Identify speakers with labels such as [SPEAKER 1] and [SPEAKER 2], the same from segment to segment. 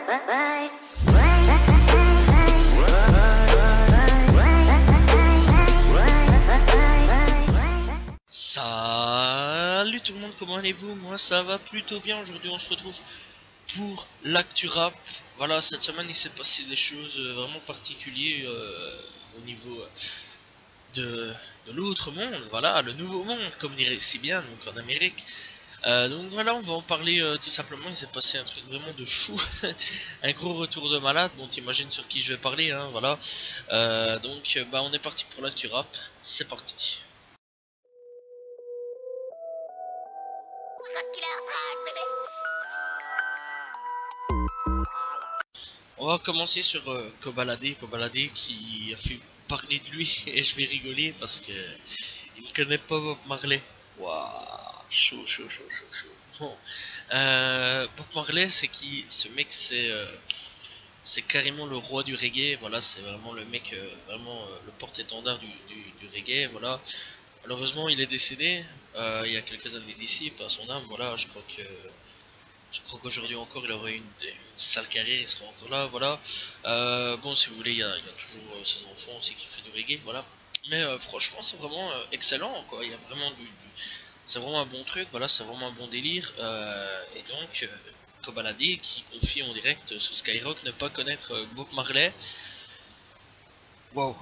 [SPEAKER 1] Salut tout le monde, comment allez-vous? Moi ça va plutôt bien. Aujourd'hui on se retrouve pour l'actu rap. Voilà, cette semaine il s'est passé des choses vraiment particulières au niveau de l'autre monde. Voilà, le nouveau monde comme dirait si bien, donc en Amérique. Donc voilà, on va en parler tout simplement. Il s'est passé un truc vraiment de fou. Un gros retour de malade. Bon, t'imagines sur qui je vais parler, hein, voilà. Donc on est parti pour l'actu rap. C'est parti. On va commencer sur Kobalade qui a fait parler de lui et je vais rigoler parce que il ne connaît pas Bob Marley. Waouh, chaud, chaud, chaud, chaud, chaud. Bon, Bob Marley, c'est qui? Ce mec, c'est carrément le roi du reggae. Voilà, c'est vraiment le mec, le porte-étendard du reggae. Voilà. Malheureusement, il est décédé il y a quelques années d'ici, pas son âme. Voilà, je crois qu'aujourd'hui encore il aurait une sale carrière, il sera encore là, voilà. Bon, si vous voulez, il y a toujours ses enfants aussi qui fait du reggae, voilà. Mais franchement, c'est vraiment excellent, quoi. Il y a vraiment c'est vraiment un bon truc, voilà, c'est vraiment un bon délire. Et donc, Kobalade qui confie en direct sur Skyrock ne pas connaître Bob Marley. Wow.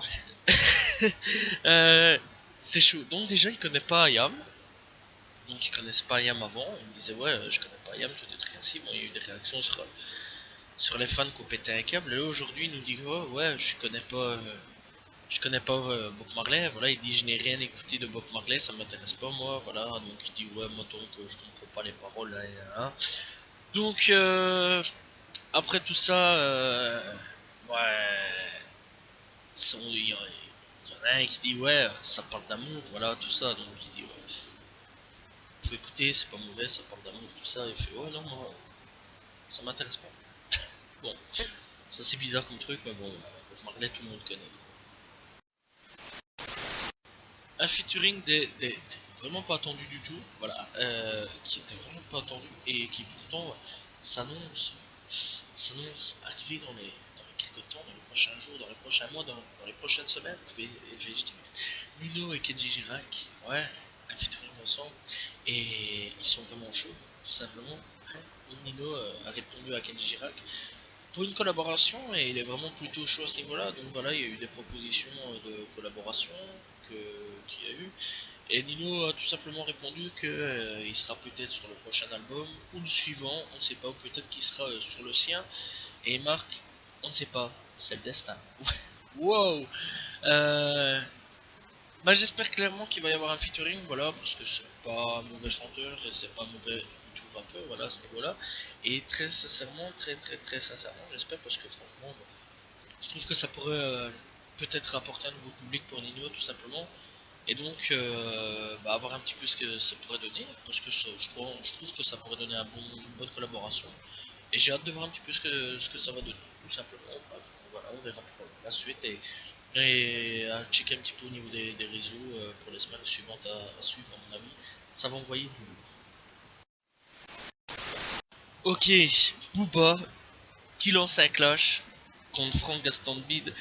[SPEAKER 1] Euh, c'est chaud. Donc déjà, il connaît pas IAM. Donc il connaissait pas IAM avant. Il me disait ouais, je connais pas IAM, je fais des trucs ainsi. Bon, il y a eu des réactions sur les fans qui ont pété un câble. Et là aujourd'hui, il nous dit oh, ouais, je connais pas Bob Marley. Voilà, il dit je n'ai rien écouté de Bob Marley, ça m'intéresse pas moi. Voilà, donc il dit ouais, moi donc je comprends pas les paroles là, hein. Donc après tout ça, ouais, il y en a un qui dit ouais, ça parle d'amour, voilà, tout ça. Donc il dit ouais, faut écouter, c'est pas mauvais, ça parle d'amour, tout ça. Il fait ouais, non, moi, ça m'intéresse pas. Bon, ça c'est bizarre comme truc, mais bon, Bob Marley, tout le monde connaît. Un featuring vraiment pas attendu du tout, voilà, qui était vraiment pas attendu et qui pourtant s'annonce s'annonce arriver dans les quelques temps, dans les prochains jours, dans les prochains mois, dans les prochaines semaines. Je dire Nino et Kenji Girac, ouais, un featuring ensemble et ils sont vraiment chauds, tout simplement. Nino a répondu à Kenji Girac pour une collaboration et il est vraiment plutôt chaud à ce niveau-là. Donc voilà, il y a eu des propositions de collaboration qu'il y a eu. Et Nino a tout simplement répondu que il sera peut-être sur le prochain album ou le suivant, on ne sait pas, ou peut-être qu'il sera sur le sien. Et Marc, on ne sait pas, c'est le destin. Wow. euh, J'espère clairement qu'il va y avoir un featuring, voilà, parce que c'est pas un mauvais chanteur et c'est pas un mauvais du tout rappeur, voilà, à ce niveau-là. Et très sincèrement, très sincèrement, j'espère parce que franchement, je trouve que ça pourrait peut-être apporter un nouveau public pour Nino, tout simplement. Et donc, avoir un petit peu ce que ça pourrait donner, parce que je trouve que ça pourrait donner une bonne collaboration. Et j'ai hâte de voir un petit peu ce que ça va donner, tout simplement. Bref, voilà, on verra pour la suite et à checker un petit peu au niveau des réseaux pour les semaines suivantes à suivre, à mon avis. Ça va envoyer du lourd. Ok, Booba qui lance un clash contre Frank Gastambide.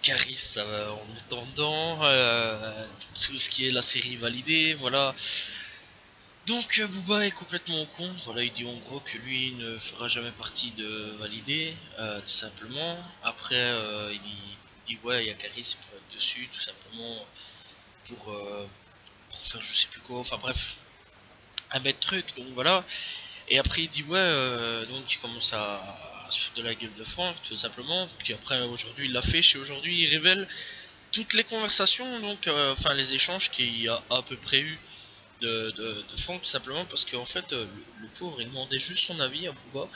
[SPEAKER 1] Caris en attendant, tout ce qui est la série validée, voilà. Donc Booba est complètement au compte, voilà, il dit en gros que lui ne fera jamais partie de validé, tout simplement. Après il dit ouais, il y a Caris pour être dessus, tout simplement pour faire je sais plus quoi, enfin bref, un bête truc, donc voilà. Et après il dit ouais, donc il commence à se foutre de la gueule de Franck, tout simplement. Puis après aujourd'hui il l'a fait, chez aujourd'hui il révèle toutes les conversations, donc enfin les échanges qu'il y a à peu près eu de Franck, tout simplement parce qu'en fait le pauvre il demandait juste son avis à Booba,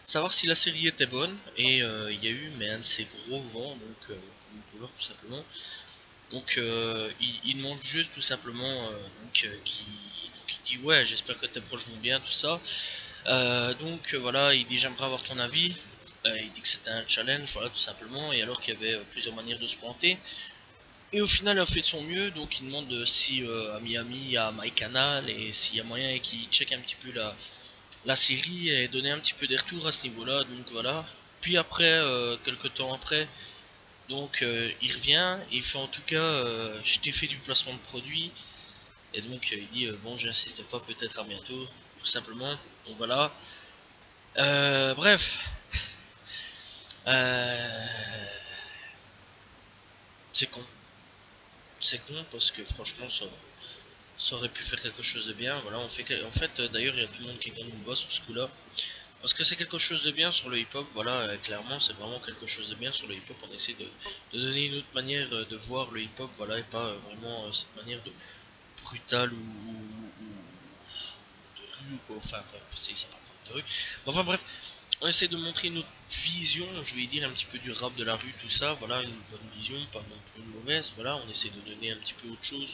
[SPEAKER 1] savoir si la série était bonne, et il y a eu mais un de ces gros vents, donc tout simplement. Donc il demande juste tout simplement qui dit ouais, j'espère que tes proches vont bien, tout ça. Donc voilà, il dit j'aimerais avoir ton avis. Il dit que c'était un challenge, voilà, tout simplement, et alors qu'il y avait plusieurs manières de se planter. Et au final, il a fait de son mieux, donc il demande si à Miami il y a MyCanal et s'il y a moyen et qu'il check un petit peu la série est donné un petit peu des retours à ce niveau-là, donc voilà. Puis après, quelques temps après, donc il revient, il fait en tout cas, je t'ai fait du placement de produit, et donc il dit bon, j'insiste pas, peut-être à bientôt, tout simplement. Donc voilà. Bref, euh, c'est con, c'est con parce que franchement ça aurait pu faire quelque chose de bien. Voilà, en fait, d'ailleurs il y a tout le monde qui est contre nous sur ce coup-là. Parce que c'est quelque chose de bien sur le hip-hop, voilà, clairement c'est vraiment quelque chose de bien sur le hip-hop, on essaie de donner une autre manière de voir le hip-hop, voilà, et pas vraiment cette manière de brutale ou de rue, ou quoi, enfin bref, c'est ça par contre de rue. Enfin bref, on essaie de montrer notre vision, je vais dire un petit peu du rap de la rue, tout ça, voilà, une bonne vision, pas non plus une mauvaise, voilà, on essaie de donner un petit peu autre chose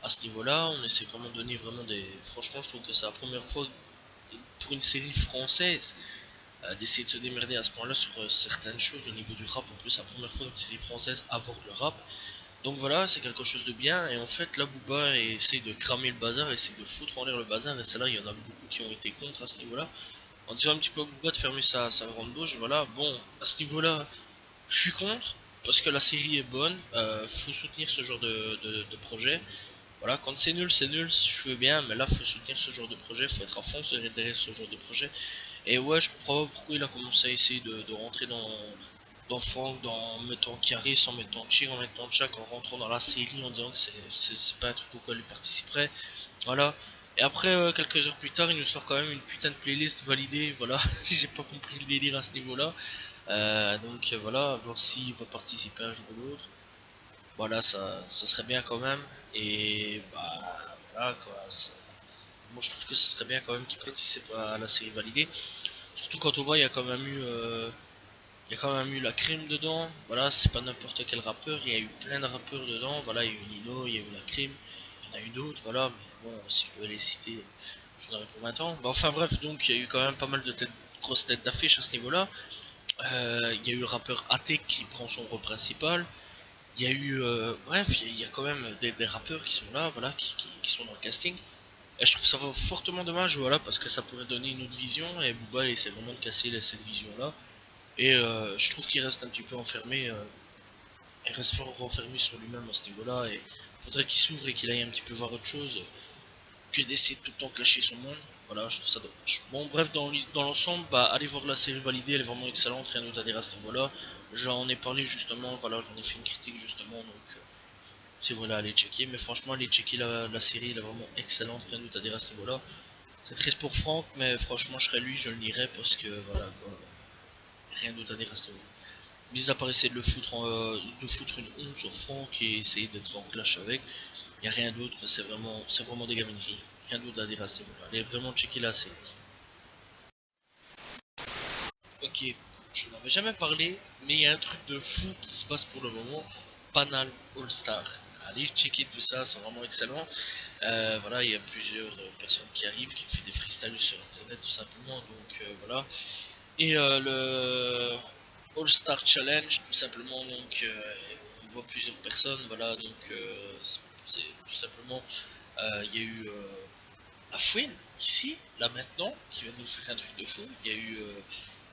[SPEAKER 1] à ce niveau-là, on essaie vraiment de donner vraiment des... Franchement je trouve que c'est la première fois pour une série française d'essayer de se démerder à ce point-là sur certaines choses au niveau du rap. En plus, c'est la première fois qu'une série française aborde le rap. Donc voilà, c'est quelque chose de bien. Et en fait, là, Booba essaye de cramer le bazar, essaye de foutre en l'air le bazar. Et c'est là, il y en a beaucoup qui ont été contre à ce niveau-là. En disant un petit peu à Booba de fermer sa grande bouche. Voilà, bon, à ce niveau-là, je suis contre. Parce que la série est bonne, faut soutenir ce genre de projet. Voilà, quand c'est nul, je veux bien, mais là, faut soutenir ce genre de projet, faut être à fond derrière ce genre de projet. Et ouais, je comprends pas pourquoi il a commencé à essayer de rentrer dans Franck, en mettant Carré, en mettant Cheer, en mettant Jack, en rentrant dans la série, en disant que c'est pas un truc auquel il participerait. Voilà. Et après, quelques heures plus tard, il nous sort quand même une putain de playlist validée. Voilà, j'ai pas compris le délire à ce niveau-là. Donc voilà, voir s'il va participer un jour ou l'autre. Voilà, ça serait bien quand même. Et bah voilà quoi. Moi je trouve que ce serait bien quand même qu'il participe à la série validée. Surtout quand on voit, il y a quand même eu la crime dedans. Voilà, c'est pas n'importe quel rappeur. Il y a eu plein de rappeurs dedans. Voilà, il y a eu Nino, il y a eu la crime. Il y en a eu d'autres, voilà. Mais bon, si je devais les citer, j'en aurais pour 20 ans. Bah, enfin bref, donc il y a eu quand même pas mal de grosses têtes d'affiche à ce niveau-là. Il y a eu le rappeur Atek qui prend son rôle principal. Il y a eu, bref, il y a quand même des rappeurs qui sont là, voilà, qui sont dans le casting. Et je trouve ça fortement dommage, voilà, parce que ça pourrait donner une autre vision. Et Booba essaie vraiment de casser cette vision-là. Et je trouve qu'il reste un petit peu enfermé, il reste fort renfermé sur lui-même à ce niveau-là. Et il faudrait qu'il s'ouvre et qu'il aille un petit peu voir autre chose que d'essayer de tout le temps clasher son monde. Voilà, je trouve ça dommage. Bon, bref, dans l'ensemble, bah, allez voir la série validée, elle est vraiment excellente, rien d'autre à dire à ce niveau-là. J'en ai parlé justement, voilà, j'en ai fait une critique justement, donc si voilà, allez checker. Mais franchement, allez checker la série, elle est vraiment excellente, rien d'autre à dire à ce niveau-là. C'est triste pour Franck, mais franchement, je serais lui, je le lirais parce que voilà, quoi, rien d'autre à dire à ce niveau-là. Mis à part essayer de foutre une honte sur Franck et essayer d'être en clash avec, il n'y a rien d'autre, c'est vraiment des gamineries. Rien d'autre à dire à ce niveau-là. Allez vraiment checker la série. Ok, je n'en avais jamais parlé, mais il y a un truc de fou qui se passe pour le moment. Panal All Star. Allez checker tout ça, c'est vraiment excellent. Voilà, il y a plusieurs personnes qui arrivent, qui font des freestyles sur internet tout simplement, donc voilà. Et le All Star Challenge, tout simplement, donc on voit plusieurs personnes, voilà, donc c'est tout simplement, il y a eu Afouine, ici, là maintenant, qui vient de nous faire un truc de fou, il y a eu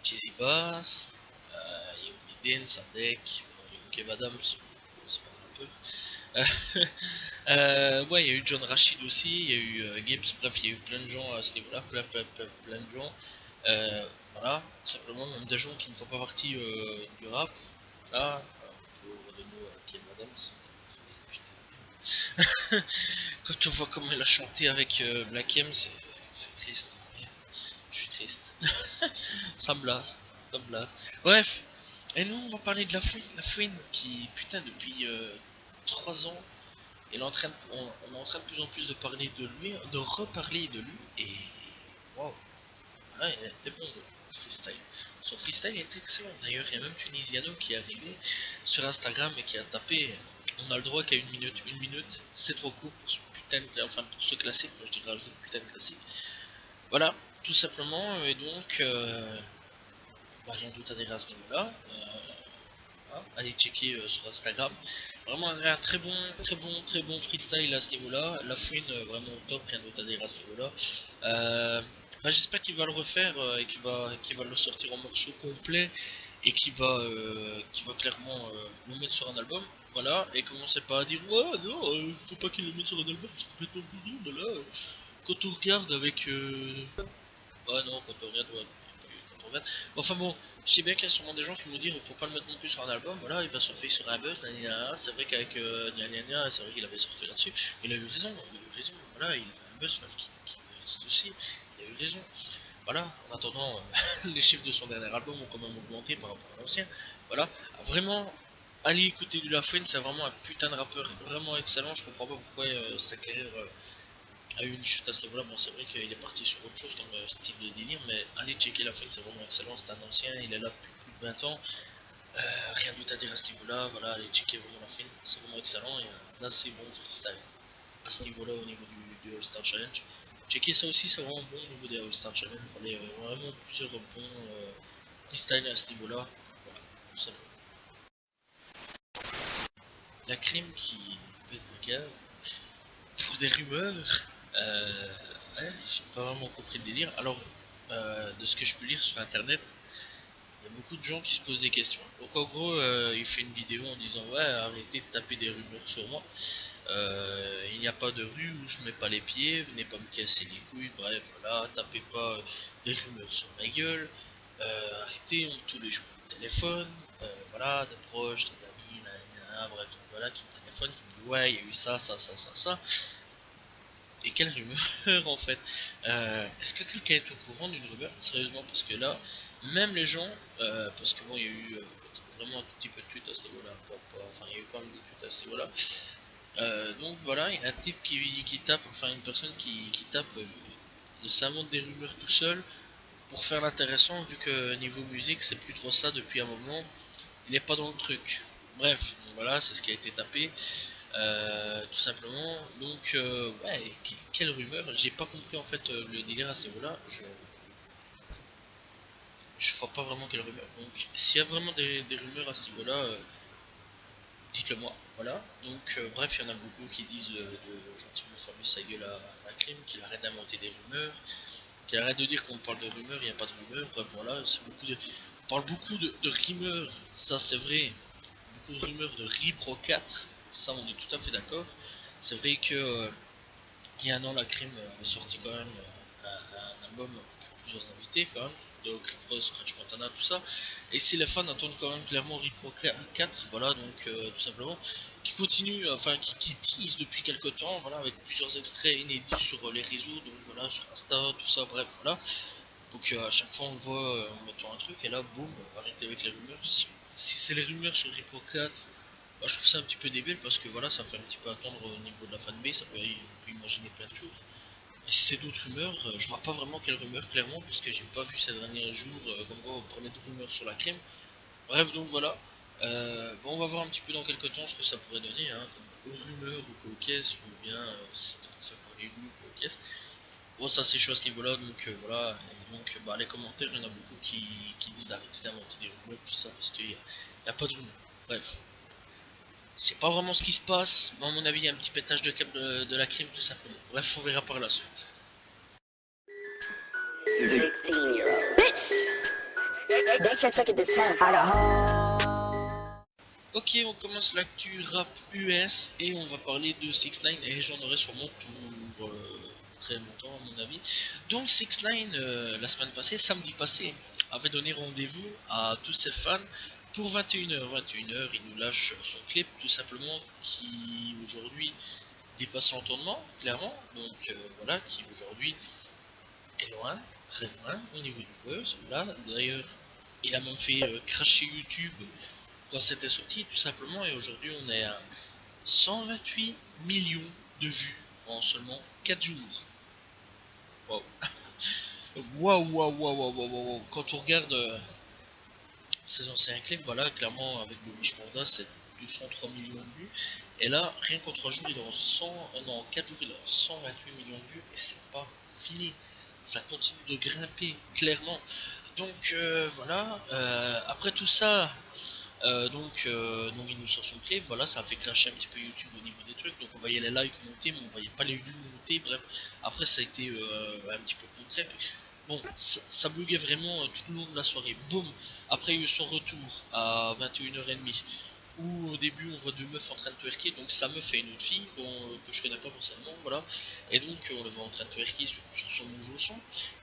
[SPEAKER 1] Jizzy Bass, il y a eu Miden, Sadek, il y a eu Kev Adams, c'est pas un peu. Ouais, il y a eu John Rachid aussi, il y a eu Gibbs, bref, il y a eu plein de gens à ce niveau-là, plein de gens. Voilà, tout simplement, même des gens qui ne font pas partie du rap. Là, pour de nous, Kev Adams, c'est putain. Quand on voit comment il a chanté avec Black M, c'est triste. Je suis triste. Ça me blase, ça me blase. Bref, et nous on va parler de la fouine qui, putain, depuis 3 ans, on est en train de plus en plus de parler de lui, de reparler de lui, et waouh, ouais, il était bon le freestyle. Son freestyle était excellent. D'ailleurs, il y a même Tunisiano qui est arrivé sur Instagram et qui a tapé. On a le droit qu'à une minute, c'est trop court pour ce putain de, enfin pour ce classique. Moi je dirais un jeu putain de classique. Voilà, tout simplement. Et donc, bah, rien d'autre à dire à ce niveau-là. Hein, allez checker sur Instagram. Vraiment un très bon freestyle à ce niveau-là. La fouine vraiment top, rien d'autre à dire à ce niveau-là. j'espère qu'il va le refaire et qu'il va le sortir en morceaux complets et qu'il va clairement le mettre sur un album. Voilà, et commencez pas à dire ouais, non, faut pas qu'il le mette sur un album, c'est complètement pourri. Voilà, quand on regarde avec. Ouais, non, quand on regarde, ouais, quand on regarde. Enfin bon, je sais bien qu'il y a sûrement des gens qui vont dire faut pas le mettre non plus sur un album, voilà, il va surfer sur un buzz, c'est vrai qu'avec c'est vrai qu'il avait surfé là-dessus, il a eu raison, voilà, il avait un buzz, fallait qu'il existe aussi, il a eu raison. Voilà, en attendant, les chiffres de son dernier album ont quand même augmenté par rapport à l'ancien. Voilà, vraiment, allez écouter du La Fouine, c'est vraiment un putain de rappeur, vraiment excellent. Je comprends pas pourquoi sa carrière a eu une chute à ce niveau-là. Bon, c'est vrai qu'il est parti sur autre chose comme style de délire, mais allez checker La Fouine, c'est vraiment excellent. C'est un ancien, il est là depuis plus de 20 ans. Rien d'autre à dire à ce niveau-là. Voilà, allez checker vraiment La Fouine, c'est vraiment excellent. Il y a un assez bon freestyle à ce niveau-là au niveau du All-Star Challenge. Checker ça aussi, c'est vraiment bon au niveau des All-Star Challenge. Il fallait vraiment plusieurs bons freestyles à ce niveau-là. Voilà, tout simplement. La crime qui pète un câble pour des rumeurs. Ouais, j'ai pas vraiment compris le délire. Alors, de ce que je peux lire sur internet, il y a beaucoup de gens qui se posent des questions. Donc en gros, il fait une vidéo en disant ouais, arrêtez de taper des rumeurs sur moi. Il n'y a pas de rue où je mets pas les pieds, venez pas me casser les couilles, bref, voilà, tapez pas des rumeurs sur ma gueule, arrêtez, on tous les jours au téléphone, voilà, des proches, des amis, bref, donc voilà, qui me téléphone, qui me dit ouais, il y a eu ça, ça, ça, ça, ça. Et quelle rumeur en fait est-ce que quelqu'un est au courant d'une rumeur? Sérieusement, parce que là, même les gens, parce que bon, il y a eu vraiment un tout petit peu de tweets à ce niveau-là, enfin, il y a eu quand même des tweets à ce niveau-là. Donc voilà, il y a un type qui tape, enfin une personne qui tape ça monte des rumeurs tout seul pour faire l'intéressant, vu que niveau musique c'est plus trop ça depuis un moment, il n'est pas dans le truc. Bref, donc voilà, c'est ce qui a été tapé, tout simplement. Donc ouais, quelle rumeur, j'ai pas compris en fait le délire à ce niveau-là, je vois pas vraiment quelle rumeur. Donc s'il y a vraiment des rumeurs à ce niveau-là, dites-le moi, voilà. Donc, bref, il y en a beaucoup qui disent de gentiment fermer sa gueule à Crime, qu'il arrête d'inventer des rumeurs, qu'il arrête de dire qu'on parle de rumeurs, il n'y a pas de rumeurs, bref, voilà, c'est beaucoup de... On parle beaucoup de rumeurs, ça c'est vrai, beaucoup de rumeurs de Ripro 4, ça on est tout à fait d'accord. C'est vrai que il y a un an, la Crime a sorti quand même un album avec plusieurs invités quand même, de Rick Ross, French Montana, tout ça. Et si les fans attendent quand même clairement Rick Pro 4, voilà, donc tout simplement, qui continue, enfin qui tease depuis quelques temps, voilà, avec plusieurs extraits inédits sur les réseaux, donc voilà, sur Insta, tout ça, bref, voilà. Donc à chaque fois on le voit en mettant un truc, et là, boum, arrêtez avec les rumeurs. Si c'est les rumeurs sur Rick Pro 4, bah, je trouve ça un petit peu débile parce que voilà, ça fait un petit peu attendre au niveau de la fanbase, on peut imaginer plein de choses. Et si c'est d'autres rumeurs, je vois pas vraiment quelle rumeur clairement, parce que j'ai pas vu ces derniers jours comme quoi on prenait de rumeurs sur la crème. Bref, donc voilà. Bon, on va voir un petit peu dans quelques temps ce que ça pourrait donner, hein, comme rumeurs ou coquesses, ou bien si c'est pour les loups ou coquesses. Bon, ça c'est chaud à ce niveau-là, donc voilà. Et donc, bah, les commentaires, il y en a beaucoup qui disent d'arrêter d'inventer des rumeurs, tout ça, parce qu'il n'y a pas de rumeurs. Bref. Je sais pas vraiment ce qui se passe, mais à mon avis, il y a un petit pétage de câble de la crime, tout simplement. Bref, on verra par la suite. 16-year-old bitch. They should take it to 10 out of home. Ok, on commence l'actu rap US et on va parler de 6 9 et j'en aurai sûrement pour très longtemps à mon avis. Donc 6 9 la semaine passée, samedi passé, avait donné rendez-vous à tous ses fans pour 21h. 21h, il nous lâche son clip tout simplement qui aujourd'hui dépasse l'entendement, clairement. Donc voilà, qui aujourd'hui est loin, très loin au niveau du buzz. Là, d'ailleurs, il a même fait cracher YouTube quand c'était sorti, tout simplement. Et aujourd'hui, on est à 128 millions de vues en seulement 4 jours. Waouh! Waouh, waouh, waouh, waouh, waouh, waouh. Quand on regarde ces anciens clips, voilà, clairement, avec le Wish Panda, c'est 203 millions de vues. Et là, rien qu'en 3 jours, il est en 100, non, en 4 jours, il est en 128 millions de vues. Et c'est pas fini. Ça continue de grimper, clairement. Donc voilà, après tout ça, donc il nous sort son clip, voilà, ça a fait cracher un petit peu YouTube au niveau des trucs, donc on voyait les likes monter, mais on voyait pas les vues monter, bref, après ça a été un petit peu contré, bon, ça buguait vraiment tout le long de la soirée. Boum. Après, il y a eu son retour à 21h30. Où au début on voit deux meufs en train de twerker, donc sa meuf et une autre fille que je connais pas forcément, voilà. Et donc on le voit en train de twerker sur son nouveau son.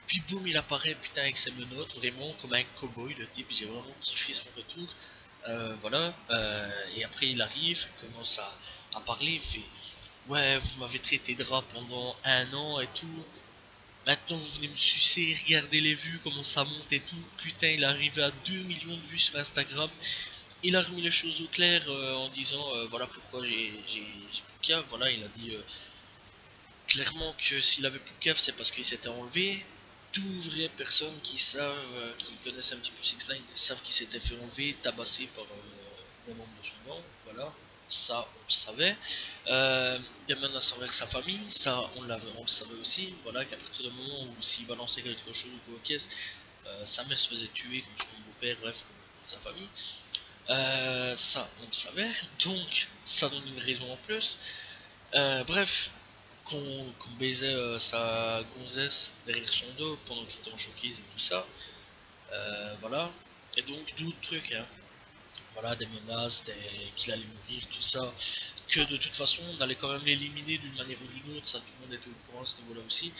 [SPEAKER 1] Puis boum, il apparaît putain avec ses menottes, vraiment comme un cowboy le type, j'ai vraiment kiffé son retour. Voilà. Et après il arrive, il commence à parler, il fait ouais, vous m'avez traité de rat pendant un an et tout. Maintenant vous venez me sucer, regardez les vues, comment ça monte et tout. Putain, il est arrivé à 2 millions de vues sur Instagram. Il a remis les choses au clair en disant voilà pourquoi j'ai Poucave. Voilà, il a dit clairement que s'il avait Poucave, c'est parce qu'il s'était enlevé. Tout vraies personnes qui savent, qui connaissent un petit peu 6 9 savent qu'il s'était fait enlever, tabassé par les membres de son gang. Voilà, ça on le savait. Des menaces envers sa famille, ça on le savait aussi. Voilà, qu'à partir du moment où s'il balançait quelque chose ou quoi caisse, sa mère se faisait tuer comme son beau-père, bref, comme sa famille. Ça, on le savait, donc ça donne une raison en plus. Bref, qu'on baisait sa gonzesse derrière son dos pendant qu'il était en showcase et tout ça. Voilà. Et donc d'autres trucs, hein. Voilà, des menaces, qu'il allait mourir, tout ça. Que de toute façon, on allait quand même l'éliminer d'une manière ou d'une autre, ça tout le monde était au courant à ce niveau-là aussi.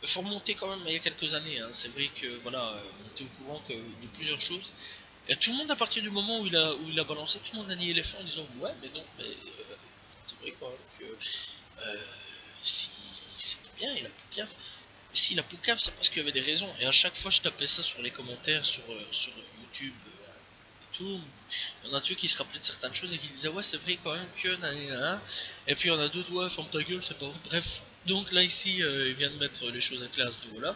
[SPEAKER 1] Il faut remonter quand même il y a quelques années, hein. C'est vrai que voilà, on était au courant de plusieurs choses. Et tout le monde, à partir du moment où il a balancé, tout le monde a nié les faits en disant ouais, mais non, mais c'est vrai quand même que euh, si c'est pas bien, il a Poucave. Mais s'il a Poucave, c'est parce qu'il y avait des raisons. Et à chaque fois, je tapais ça sur les commentaires sur YouTube et tout. Il y en a deux qui se rappelaient de certaines choses et qui disaient ouais, c'est vrai quand même que nanana. Et puis il y en a d'autres, ouais, ferme ta gueule, c'est pas vrai. Bref. Donc là, ici, il vient de mettre les choses à clair à ce niveau-là.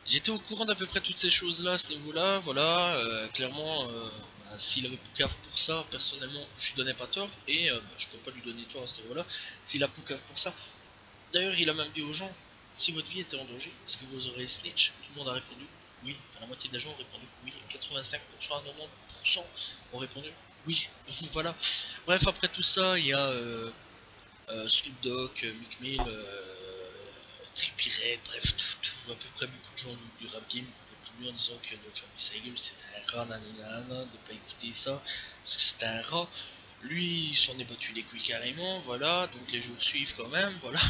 [SPEAKER 1] J'étais au courant d'à peu près toutes ces choses-là à ce niveau-là, voilà, clairement, bah, s'il avait Poucave pour ça, personnellement, je lui donnais pas tort, et je peux pas lui donner tort à ce niveau-là, s'il a Poucave pour ça. D'ailleurs, il a même dit aux gens, si votre vie était en danger, est-ce que vous aurez snitch? Tout le monde a répondu oui, enfin la moitié des gens ont répondu oui, 85% à 90% ont répondu oui, voilà. Bref, après tout ça, il y a Snoop Dogg, Meek Mill, Trippie Redd, bref, à peu près beaucoup de gens du rap game qui ont répondu en disant que de fermer sa gueule c'était un rat, nanana, de pas écouter ça, parce que c'était un rat. Lui, il s'en est battu les couilles carrément, voilà, donc les jours suivent quand même, voilà.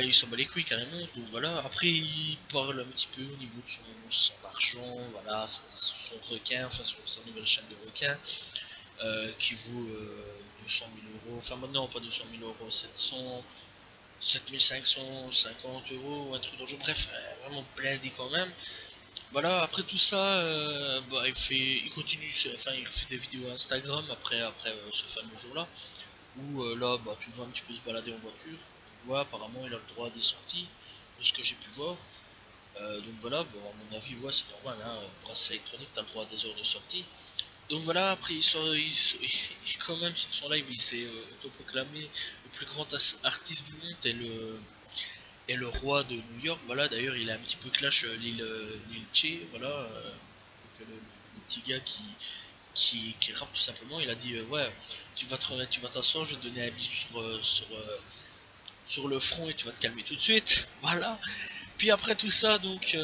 [SPEAKER 1] Il s'en bat les couilles carrément, donc voilà. Après, il parle un petit peu au niveau de son argent, voilà, son requin, enfin sa nouvelle chaîne de requins, qui vaut 200 000 euros, enfin maintenant pas 200 000 euros, 7550 euros ou un truc dans le genre, bref, vraiment blindé quand même. Voilà, après tout ça, bah, il continue, enfin il refait des vidéos Instagram après ce fameux jour-là, où là, bah, tu le vois un petit peu se balader en voiture. Ouais, apparemment il a le droit à des sorties, de ce que j'ai pu voir. Donc voilà, bon, à mon avis, ouais, c'est normal, hein, bracelet électronique, t'as le droit à des heures de sortie. Donc voilà, après quand même sur son live, il s'est autoproclamé le plus grand artiste du monde et le roi de New York. Voilà, d'ailleurs, il a un petit peu clash Lil Che, voilà, donc, le petit gars qui rappe tout simplement. Il a dit ouais, tu vas t'asseoir, je vais te donner un bisou sur le front et tu vas te calmer tout de suite. Voilà. Puis après tout ça, donc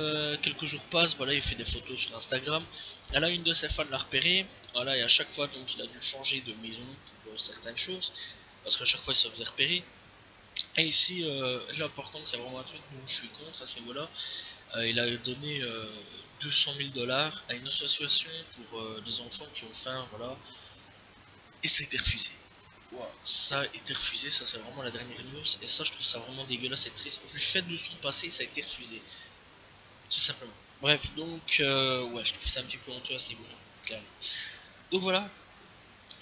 [SPEAKER 1] quelques jours passent, voilà, il fait des photos sur Instagram. Et là, une de ses fans l'a repéré. Voilà, et à chaque fois, donc, il a dû changer de maison pour certaines choses, parce qu'à chaque fois, il se faisait repérer. Et ici, là, par contre, c'est vraiment un truc où je suis contre à ce niveau-là. Il a donné 200 000 dollars à une association pour des enfants qui ont faim, voilà, et ça a été refusé. Wow, ça a été refusé, ça c'est vraiment la dernière news, et ça je trouve ça vraiment dégueulasse et triste. Du fait de son passé, ça a été refusé. Tout simplement. Bref, donc, ouais, je trouve ça un petit peu honteux à ce niveau-là, clairement. Donc voilà,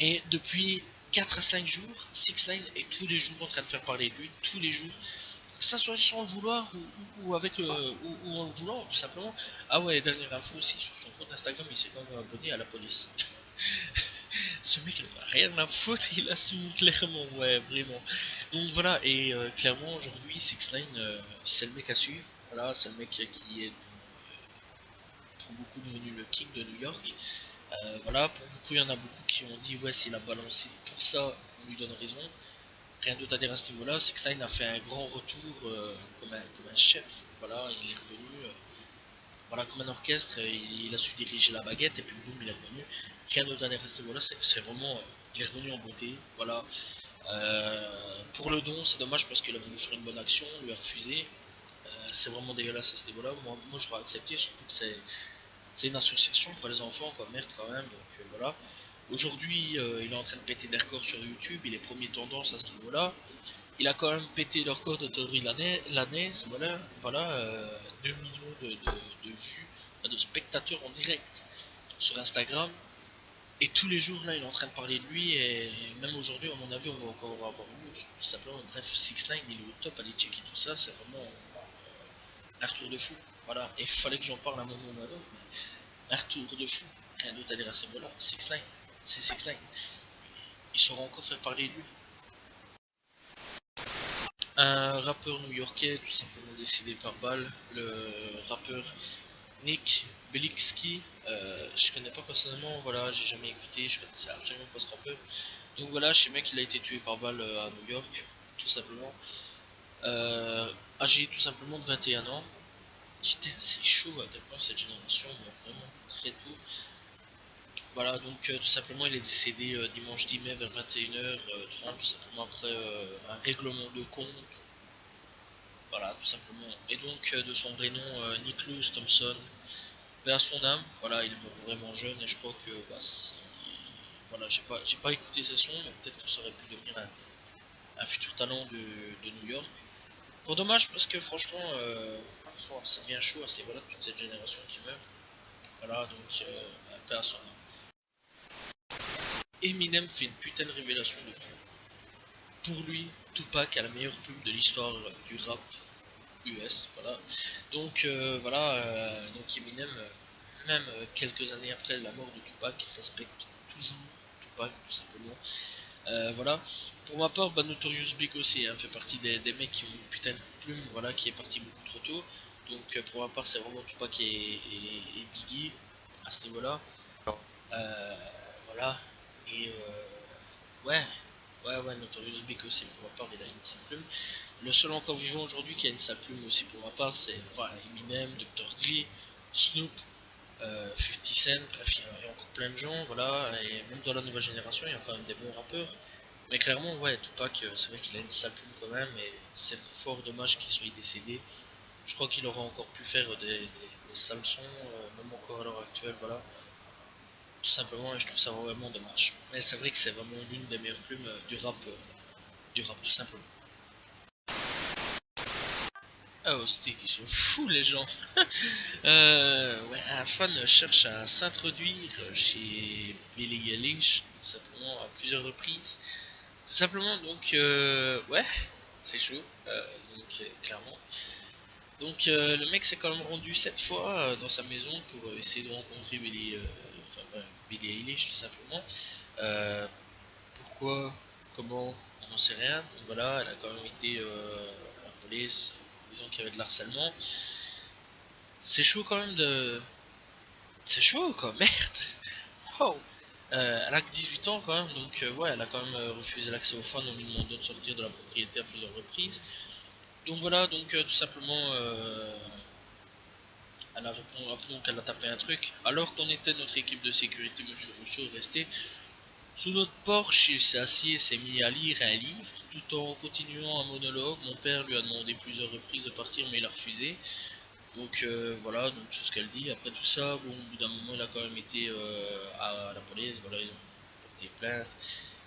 [SPEAKER 1] et depuis 4 à 5 jours, 6 9 est tous les jours en train de faire parler de lui, tous les jours. Que ça soit sans le vouloir ou avec ou en le voulant, tout simplement. Ah ouais, dernière info aussi, sur son compte Instagram, il s'est quand même abonné à la police. Ce mec, il a rien à foutre, il assume clairement, ouais, vraiment. Donc voilà, et clairement, aujourd'hui, 6 9 c'est le mec à suivre. Voilà, c'est le mec qui est pour beaucoup devenu le king de New York. Voilà, pour beaucoup, il y en a beaucoup qui ont dit ouais, s'il a balancé pour ça, on lui donne raison. Rien d'autre à dire à ce niveau-là. Sextine a fait un grand retour comme un chef. Voilà, il est revenu. voilà, comme un orchestre, il a su diriger la baguette et puis boum, il est revenu. Rien d'autre à dire à ce niveau-là, c'est vraiment, il est revenu en beauté, voilà. Pour le don, c'est dommage parce qu'il a voulu faire une bonne action, on lui a refusé. C'est vraiment dégueulasse à ce niveau-là. Moi j'aurais accepté, surtout que c'est une association pour les enfants, quoi, merde quand même, donc voilà. Aujourd'hui, il est en train de péter des records sur YouTube, il est premier tendance à ce niveau-là. Il a quand même pété le record de théorie l'année, voilà, 2 millions de vues, enfin, de spectateurs en direct sur Instagram. Et tous les jours là, il est en train de parler de lui, et même aujourd'hui, à mon avis, on va encore avoir mieux, tout simplement. Bref, 6 9 il est au top, allez checker tout ça, c'est vraiment un retour de fou. Voilà, et il fallait que j'en parle à un moment ou à un autre, mais un retour de fou, rien d'autre à dire à ce niveau-là. 6 9 c'est 6 9 il saura encore faire parler de lui. Un rappeur new-yorkais tout simplement décédé par balle, le rappeur Nick Belixki. Je connais pas personnellement, voilà, j'ai jamais écouté, je connaissais absolument pas ce rappeur. Donc voilà, je sais bien qu'il a été tué par balle à New York, tout simplement. Âgé tout simplement de 21 ans. Putain, c'est chaud à quel point cette génération meurt vraiment très tôt. Voilà, donc tout simplement, il est décédé dimanche 10 mai vers 21h30, tout simplement après un règlement de compte. Voilà, tout simplement. Et donc, de son vrai nom, Nicholas Thompson, paix à son âme. Voilà, il est mort vraiment jeune et je crois que, bah, voilà, j'ai pas écouté ses sons, mais peut-être que ça aurait pu devenir un futur talent de New York. Pour dommage parce que franchement, ça devient chaud à ce niveau-là de toute cette génération qui meurt. Voilà, donc, paix à son âme. Eminem fait une putain de révélation de fou. Pour lui, Tupac a la meilleure pub de l'histoire du rap US, voilà. Donc voilà, donc Eminem, même quelques années après la mort de Tupac, respecte toujours Tupac tout simplement. Voilà. Pour ma part, bah, Notorious Big aussi hein, fait partie des mecs qui ont une putain de plume, voilà, qui est parti beaucoup trop tôt. Donc pour ma part, c'est vraiment Tupac et Biggie à ce niveau-là. Euh, voilà. Et ouais, ouais, Notorious Big aussi pour ma part, il a une sale plume. Le seul encore vivant aujourd'hui qui a une sale plume aussi pour ma part, c'est enfin, Eminem, Dr. Dre, Snoop, 50 Cent, bref, il y a encore plein de gens, voilà, et même dans la nouvelle génération, il y a quand même des bons rappeurs. Mais clairement, ouais, Tupac, c'est vrai qu'il a une sale plume quand même, et c'est fort dommage qu'il soit décédé. Je crois qu'il aurait encore pu faire des sales sons, même encore à l'heure actuelle, voilà. Tout simplement, et je trouve ça vraiment dommage. Mais c'est vrai que c'est vraiment l'une des meilleures plumes du rap, tout simplement. Ah, oh, c'était ils sont fous les gens. Ouais, un fan cherche à s'introduire chez Billie Eilish, tout simplement à plusieurs reprises. Tout simplement, donc, ouais, c'est chaud, donc clairement. Donc, le mec s'est quand même rendu 7 fois dans sa maison pour essayer de rencontrer Billie Eilish, tout simplement. Euh, Pourquoi, comment, on n'en sait rien. Donc voilà, elle a quand même été à la police, disons qu'il y avait de l'harcèlement. C'est chaud quand même de. C'est chaud quoi, merde! Wow! Elle a que 18 ans quand même, donc ouais, elle a quand même refusé l'accès aux fans en lui demandant de sortir de la propriété à plusieurs reprises. Donc voilà, donc tout simplement, elle a répondu, donc elle a tapé un truc. Alors qu'on était notre équipe de sécurité, Monsieur Rousseau est resté sous notre porche, il s'est assis et s'est mis à lire un livre, tout en continuant un monologue. Mon père lui a demandé plusieurs reprises de partir, mais il a refusé. Donc voilà, donc c'est ce qu'elle dit. Après tout ça, bon, au bout d'un moment, il a quand même été à la police, voilà, ils ont porté plainte.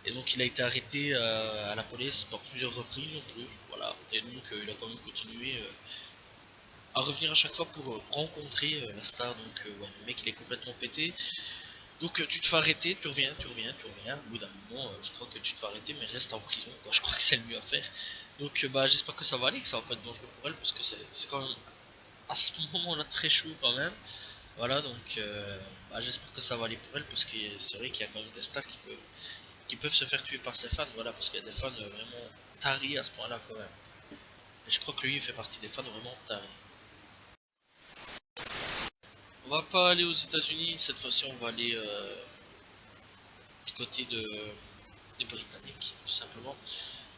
[SPEAKER 1] Et donc il a été arrêté à la police par plusieurs reprises non plus, voilà. Et donc il a quand même continué à revenir à chaque fois pour rencontrer la star. Donc ouais, le mec il est complètement pété. Donc tu te fais arrêter, tu reviens, tu reviens, tu reviens. Au bout d'un moment, je crois que tu te fais arrêter, mais reste en prison, quoi. Je crois que c'est le mieux à faire. Donc bah j'espère que ça va aller, que ça va pas être dangereux pour elle, parce que c'est quand même à ce moment-là très chaud quand même. Voilà, donc bah, j'espère que ça va aller pour elle, parce que c'est vrai qu'il y a quand même des stars qui peuvent se faire tuer par ses fans, voilà, parce qu'il y a des fans vraiment taris à ce point-là quand même. Et je crois que lui il fait partie des fans vraiment taris. On va pas aller aux États-Unis, cette fois-ci on va aller du côté des Britanniques, tout simplement.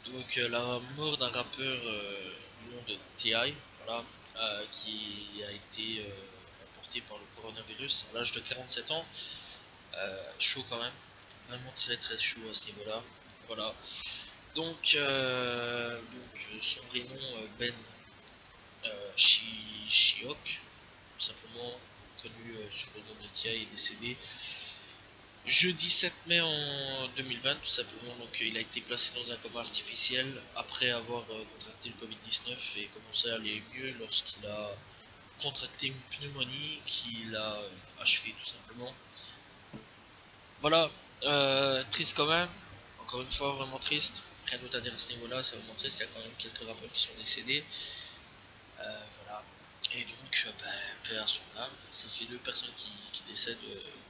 [SPEAKER 1] Donc la mort d'un rappeur du nom de T.I., voilà, qui a été affecté par le coronavirus à l'âge de 47 ans. Chaud quand même, vraiment très très chaud à ce niveau là. Voilà, donc son vrai nom Ben Shiok, tout simplement connu sous le nom de Tia, est décédé jeudi 7 mai en 2020 tout simplement. Donc il a été placé dans un coma artificiel après avoir contracté le Covid-19 et commencé à aller mieux lorsqu'il a contracté une pneumonie qui l'a achevé tout simplement. Voilà, triste quand même, encore une fois vraiment triste, rien d'autre à dire à ce niveau là, c'est vraiment triste, il y a quand même quelques rappeurs qui sont décédés, voilà, et donc paix à son âme, ça fait 2 personnes qui décèdent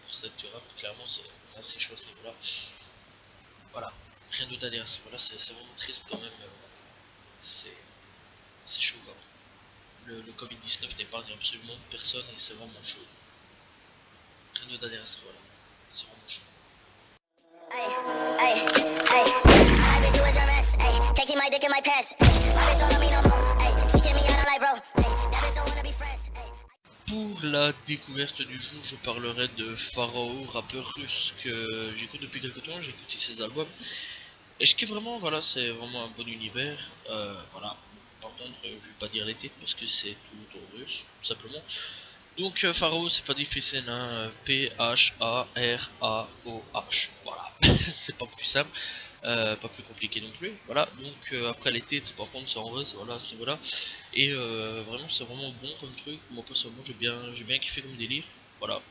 [SPEAKER 1] pour cette rap, clairement c'est assez chaud à ce niveau là, voilà, rien d'autre à dire à ce niveau là, c'est vraiment triste quand même, c'est chaud quand même, le Covid-19 n'épargne absolument personne et c'est vraiment chaud, rien d'autre à dire à ce niveau là, c'est vraiment chaud.
[SPEAKER 2] Ay, ay, ay. My bitch, you a drum ass. Ay, can't keep my dick in my pants. My bitch don't love me no more. Ay, she kick me out on life, bro. Ay, that bitch don't wanna be friends. Ay.
[SPEAKER 1] Pour la découverte du jour, je parlerai de Pharao, rappeur russe que j'écoute depuis quelques temps, j'ai écouté ses albums. Et ce qui est vraiment, voilà, c'est vraiment un bon univers. Voilà. Par contre, je vais pas dire les titres parce que c'est tout en russe, tout simplement. Donc Pharao, c'est pas difficile, hein, P-H-A-R-A-O-H. Voilà, c'est pas plus simple. Pas plus compliqué non plus, voilà, donc après les titres par contre c'est en russe, voilà, ce niveau là, et vraiment c'est vraiment bon comme truc, moi personnellement j'ai bien kiffé comme délire, voilà,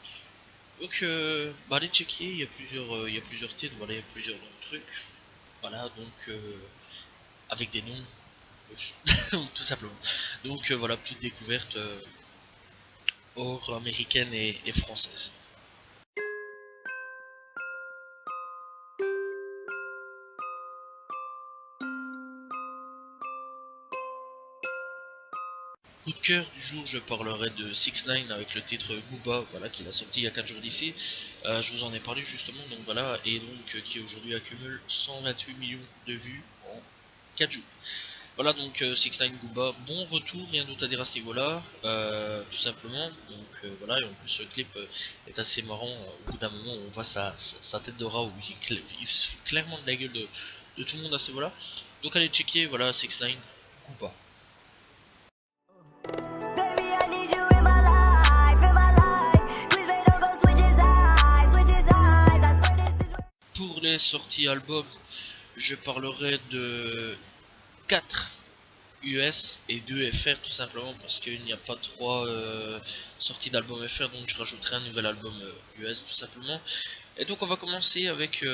[SPEAKER 1] donc bah allez checker, il y a plusieurs titres, voilà, il y a plusieurs trucs, voilà, donc avec des noms russes, tout simplement, donc voilà, petite découverte hors américaine et française. Coup de cœur du jour, je parlerai de 6ix9ine avec le titre Gooba, voilà, qu'il a sorti il y a 4 jours d'ici. Je vous en ai parlé justement, donc voilà, et donc qui aujourd'hui accumule 128 millions de vues en 4 jours. Voilà, donc 6ix9ine Gooba, bon retour, rien d'autre à dire à ce niveau-là, tout simplement. Donc voilà, et en plus ce clip est assez marrant, au bout d'un moment on voit sa tête de rat où il se fout clairement de la gueule de tout le monde à ce niveau-là. Donc allez checker, voilà, 6ix9ine Gooba.
[SPEAKER 2] Baby, I need you in my life, in my life. Please, babe, don't go switch his eyes, switch his eyes. I swear this is.
[SPEAKER 1] Pour les sorties albums, je parlerai de 4 US et 2 FR tout simplement parce qu'il n'y a pas 3 sorties d'album FR, donc je rajouterai un nouvel album US tout simplement. Et donc on va commencer avec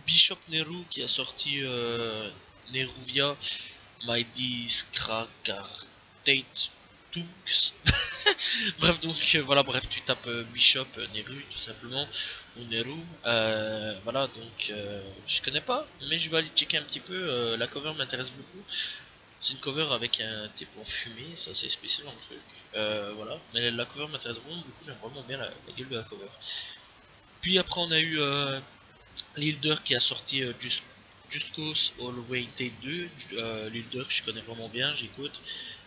[SPEAKER 1] Bishop Nehru qui a sorti Neruvia My Discracartate Tunks. Bref, donc voilà, bref, tu tapes Bishop Nehru tout simplement, ou Nehru, voilà, donc je connais pas, mais je vais aller checker un petit peu, la cover m'intéresse beaucoup, c'est une cover avec un type en fumée, c'est assez spécial dans le truc, voilà, mais la cover m'intéresse vraiment beaucoup, j'aime vraiment bien la gueule de la cover. Puis après on a eu Lil Durk qui a sorti Just Cause All Way T2, Lil Durk je connais vraiment bien, j'écoute,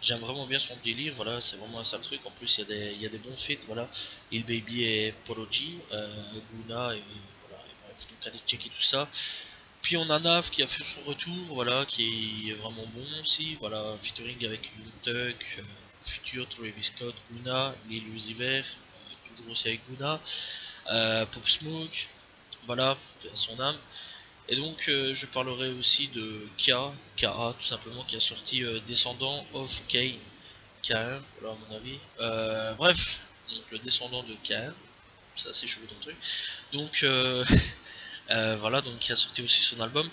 [SPEAKER 1] j'aime vraiment bien son délire, voilà, c'est vraiment un sale truc, en plus il y a des bons feats, voilà, Lil Baby et Pology, Guna, et voilà, et bref, donc allez checker tout ça. Puis on a Nav qui a fait son retour, voilà, qui est vraiment bon aussi, voilà, featuring avec Young Thug, Future, Travis Scott, Guna, Lil Uzi Vert, toujours aussi avec Guna, Pop Smoke, voilà, à son âme. Et donc je parlerai aussi de KA tout simplement, qui a sorti Descendant of K, K1, voilà à mon avis. Bref, donc le descendant de K1, c'est assez chelou dans le truc. Donc voilà, donc qui a sorti aussi son album.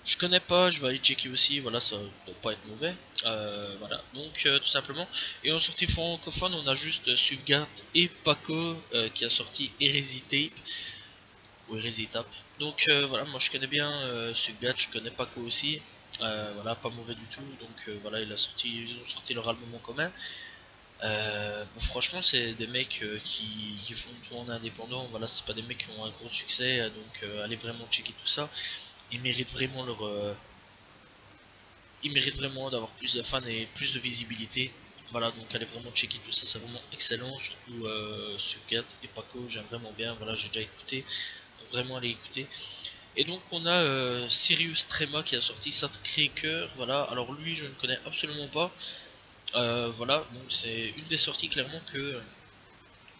[SPEAKER 1] Je connais pas, je vais aller checker aussi, voilà, ça doit pas être mauvais. Voilà, donc tout simplement. Et en sortie francophone, on a juste Suvgard et Paco qui a sorti Hérésie ou Hérésie-Tape. Donc voilà, moi je connais bien Suvgard, je connais Paco aussi. Voilà, pas mauvais du tout. Donc voilà, ils ont sorti leur album en commun. Bon, franchement, c'est des mecs qui font tout en indépendant. Voilà, c'est pas des mecs qui ont un gros succès, donc allez vraiment checker tout ça. Ils méritent vraiment ils méritent vraiment d'avoir plus de fans et plus de visibilité. Voilà, donc allez vraiment checker tout ça, c'est vraiment excellent, surtout Surgat et Paco, j'aime vraiment bien, voilà, j'ai déjà écouté, donc vraiment allez écouter. Et donc on a Sirius Trema qui a sorti Sacré-Cœur, voilà, alors lui je ne connais absolument pas, voilà, donc c'est une des sorties clairement que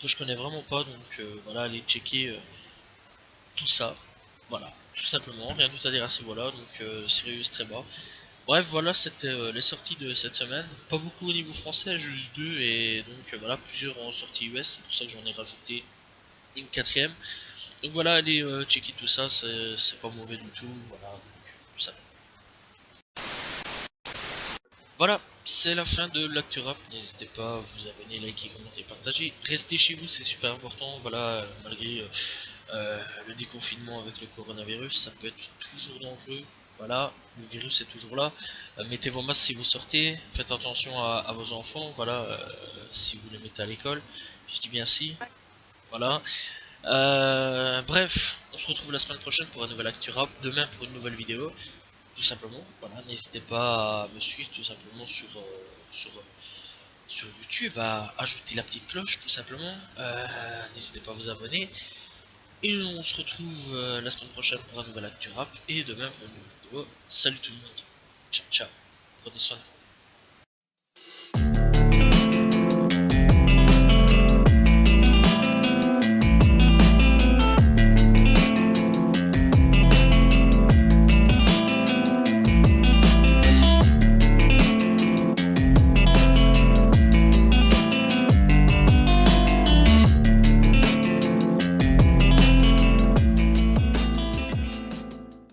[SPEAKER 1] je connais vraiment pas, donc voilà, allez checker tout ça, voilà, tout simplement, rien d'autre à dire à ce voilà, donc Sirius Trema. Bref, voilà, c'était les sorties de cette semaine. Pas beaucoup au niveau français, juste deux, et donc voilà, plusieurs en sortie US, c'est pour ça que j'en ai rajouté une quatrième. Donc voilà, allez checker tout ça, c'est pas mauvais du tout, voilà, donc ça. Voilà, c'est la fin de l'actu rap, n'hésitez pas à vous abonner, liker, commenter, partager. Restez chez vous, c'est super important, voilà, malgré le déconfinement avec le coronavirus, ça peut être toujours dangereux. Voilà, le virus est toujours là. Mettez vos masques si vous sortez. Faites attention à vos enfants. Voilà, si vous les mettez à l'école. Je dis bien si. Voilà. Bref, on se retrouve la semaine prochaine pour un nouvel Actu Rap. Demain pour une nouvelle vidéo. Tout simplement. Voilà, n'hésitez pas à me suivre tout simplement sur YouTube, à ajouter la petite cloche tout simplement. N'hésitez pas à vous abonner. Et on se retrouve la semaine prochaine pour un nouvel Actu Rap et demain pour une nouvelle vidéo. Salut tout le monde. Ciao ciao. Prenez soin de vous.